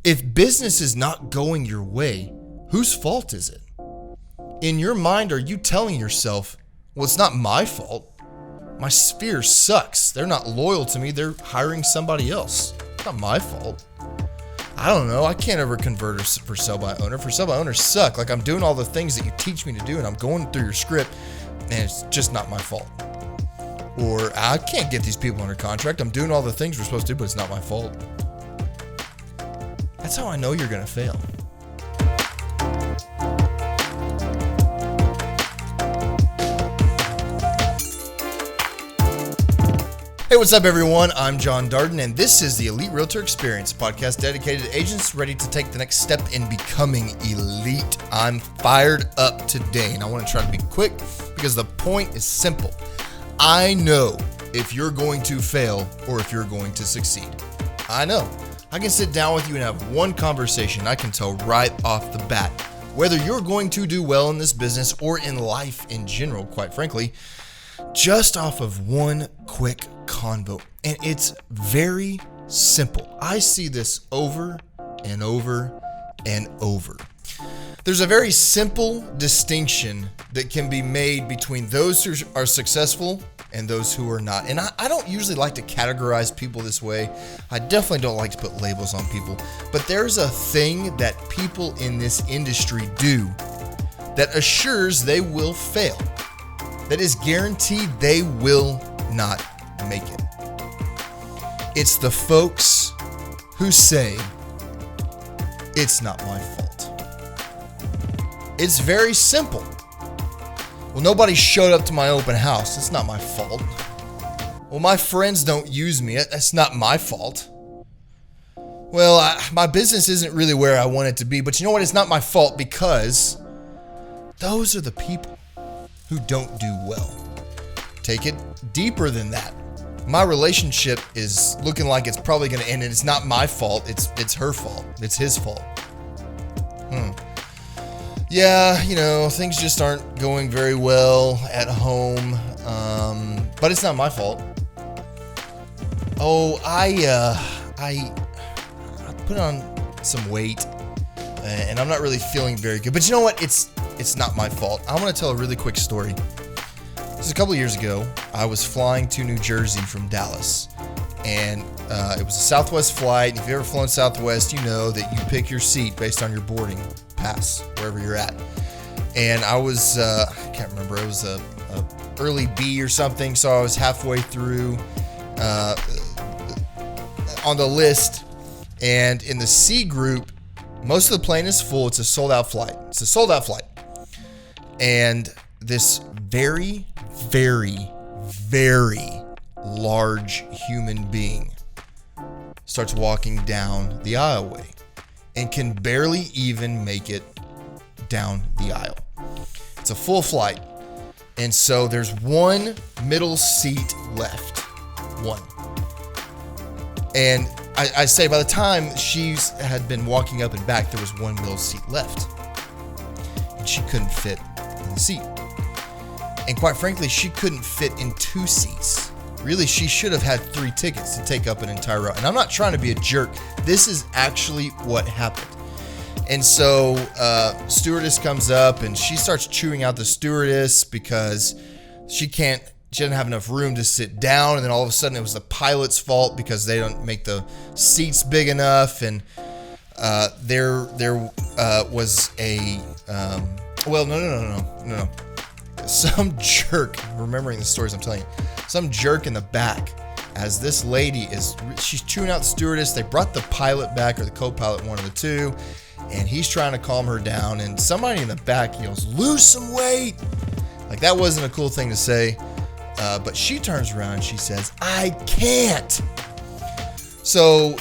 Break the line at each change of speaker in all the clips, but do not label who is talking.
If business is not going your way, whose fault is it? In your mind, are you telling yourself, well, it's not my fault. My sphere sucks. They're not loyal to me. They're hiring somebody else. It's not my fault. I don't know. I can't ever convert for sell by owner. For sell by owners suck. Like, I'm doing all the things that you teach me to do, and I'm going through your script, and it's just not my fault. Or I can't get these people under contract. I'm doing all the things we're supposed to do, but it's not my fault. That's how I know you're going to fail. Hey, what's up, everyone? I'm John Darden, and this is the Elite Realtor Experience, a podcast dedicated to agents ready to take the next step in becoming elite. I'm fired up today, and I want to try to be quick because the point is simple. I know if you're going to fail or if you're going to succeed. I know. I can sit down with you and have one conversation. I can tell right off the bat whether you're going to do well in this business or in life in general, quite frankly, just off of one quick convo. And it's very simple. I see this over and over and over. There's a very simple distinction that can be made between those who are successful and those who are not. And I don't usually like to categorize people this way. I definitely don't like to put labels on people. But there's a thing that people in this industry do that assures they will fail. That is guaranteed they will not make it. It's the folks who say, it's not my fault. It's very simple. Well, nobody showed up to my open house. It's not my fault. Well, my friends don't use me. That's not my fault. Well, my business isn't really where I want it to be. But you know what? It's not my fault because those are the people who don't do well. Take it deeper than that. My relationship is looking like it's probably going to end, and it's not my fault. It's her fault. It's his fault. Yeah, you know, things just aren't going very well at home, but it's not my fault. Oh, I put on some weight, and I'm not really feeling very good. But you know what? It's not my fault. I want to tell a really quick story. This is a couple years ago. I was flying to New Jersey from Dallas, and it was a Southwest flight. If you've ever flown Southwest, you know that you pick your seat based on your boarding pass, wherever you're at. And I was, I can't remember, it was a early B or something, so I was halfway through on the list. And in the C group, most of the plane is full. It's a sold-out flight. And this very, very, very large human being starts walking down the aisleway and can barely even make it down the aisle. It's a full flight. And so there's one middle seat left. One. And I say by the time she had been walking up and back, there was one middle seat left. And she couldn't fit in the seat. And quite frankly, she couldn't fit in two seats. Really, she should have had 3 tickets to take up an entire row. And I'm not trying to be a jerk. This is actually what happened. And so stewardess comes up and she starts chewing out the stewardess because she doesn't have enough room to sit down. And then all of a sudden it was the pilot's fault because they don't make the seats big enough. And there was a, no. Some jerk, remembering the stories I'm telling you, some jerk in the back, as this lady she's chewing out the stewardess. They brought the pilot back, or the co-pilot, one of the two, and he's trying to calm her down. And somebody in the back yells, "Lose some weight!" Like, that wasn't a cool thing to say. But she turns around and she says, "I can't." So,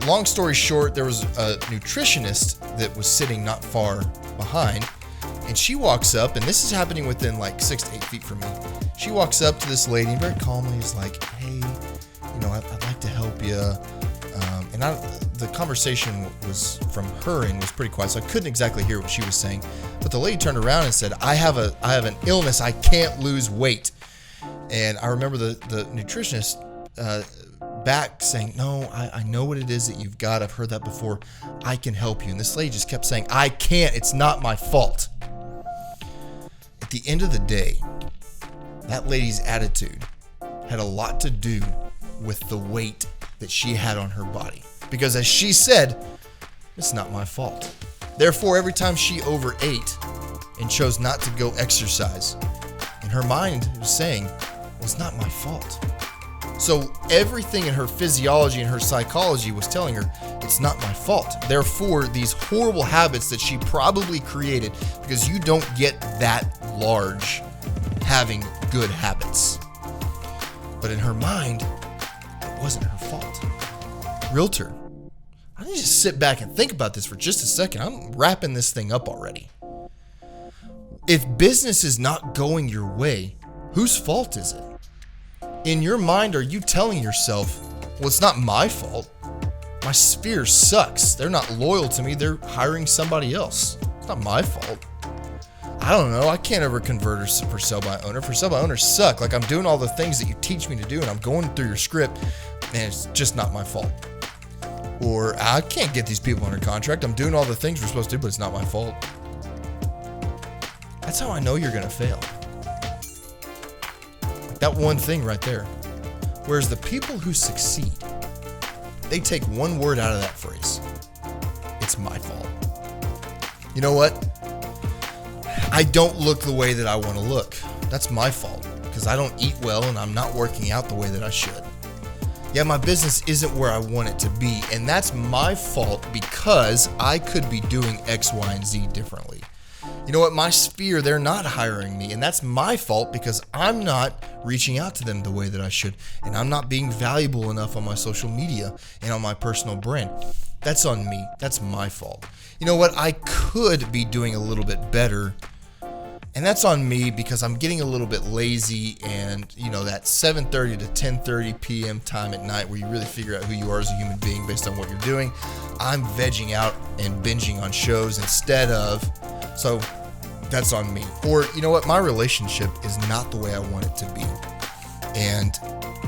long story short, there was a nutritionist that was sitting not far behind. And she walks up, and this is happening within like 6 to 8 feet from me. She walks up to this lady and very calmly is like, "Hey, I'd like to help you." And the conversation was from her and was pretty quiet, so I couldn't exactly hear what she was saying. But the lady turned around and said, I have an illness. I can't lose weight." And I remember the nutritionist back saying, no, I know what it is that you've got. I've heard that before. I can help you. And this lady just kept saying, I can't. It's not my fault. At the end of the day, that lady's attitude had a lot to do with the weight that she had on her body. Because as she said, it's not my fault. Therefore, every time she overate and chose not to go exercise, in her mind was saying, well, it's not my fault. So everything in her physiology and her psychology was telling her, it's not my fault. Therefore, these horrible habits that she probably created, because you don't get that large having good habits. But in her mind, it wasn't her fault. Realtor, I need to sit back and think about this for just a second. I'm wrapping this thing up already. If business is not going your way, whose fault is it? In your mind, are you telling yourself, well, it's not my fault. My sphere sucks. They're not loyal to me. They're hiring somebody else. It's not my fault. I don't know. I can't ever convert her for sell by owner. For sell by owner suck. Like, I'm doing all the things that you teach me to do and I'm going through your script and it's just not my fault. Or I can't get these people under contract. I'm doing all the things we're supposed to do, but it's not my fault. That's how I know you're going to fail. That one thing right there. Whereas the people who succeed, they take one word out of that phrase. It's my fault. You know what? I don't look the way that I want to look. That's my fault because I don't eat well and I'm not working out the way that I should. Yeah, my business isn't where I want it to be, and that's my fault because I could be doing X, Y, and Z differently. You know what? My sphere, they're not hiring me, and that's my fault because I'm not reaching out to them the way that I should, and I'm not being valuable enough on my social media and on my personal brand. That's on me. That's my fault. You know what? I could be doing a little bit better, and that's on me because I'm getting a little bit lazy, and you know, that 7:30 to 10:30 p.m. time at night where you really figure out who you are as a human being based on what you're doing, I'm vegging out and binging on shows instead of. So that's on me. Or, you know what? My relationship is not the way I want it to be. And,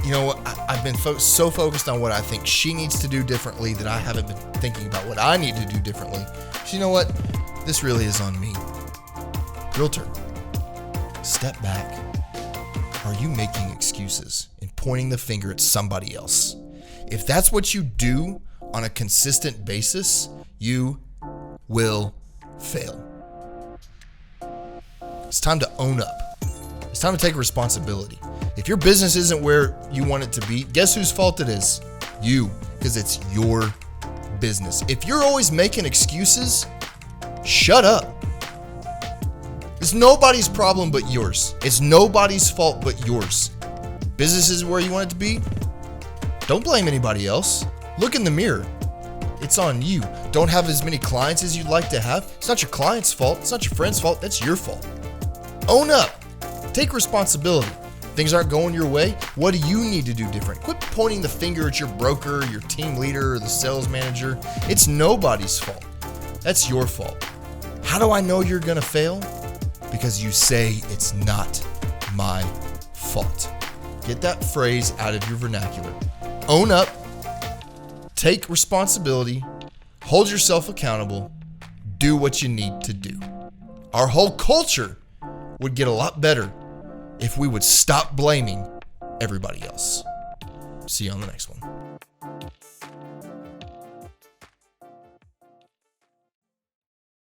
you know what? I've been so focused on what I think she needs to do differently that I haven't been thinking about what I need to do differently. So, you know what? This really is on me. Realtor, step back. Are you making excuses and pointing the finger at somebody else? If that's what you do on a consistent basis, you will fail. It's time to own up. It's time to take responsibility. If your business isn't where you want it to be, guess whose fault it is? You, because it's your business. If you're always making excuses, shut up. It's nobody's problem but yours. It's nobody's fault but yours. Business isn't where you want it to be? Don't blame anybody else. Look in the mirror. It's on you. Don't have as many clients as you'd like to have. It's not your client's fault. It's not your friend's fault. That's your fault. Own up. Take responsibility. Things aren't going your way. What do you need to do different? Quit pointing the finger at your broker, your team leader, or the sales manager. It's nobody's fault. That's your fault. How do I know you're going to fail? Because you say it's not my fault. Get that phrase out of your vernacular. Own up. Take responsibility. Hold yourself accountable. Do what you need to do. Our whole culture would get a lot better if we would stop blaming everybody else. See you on the next one.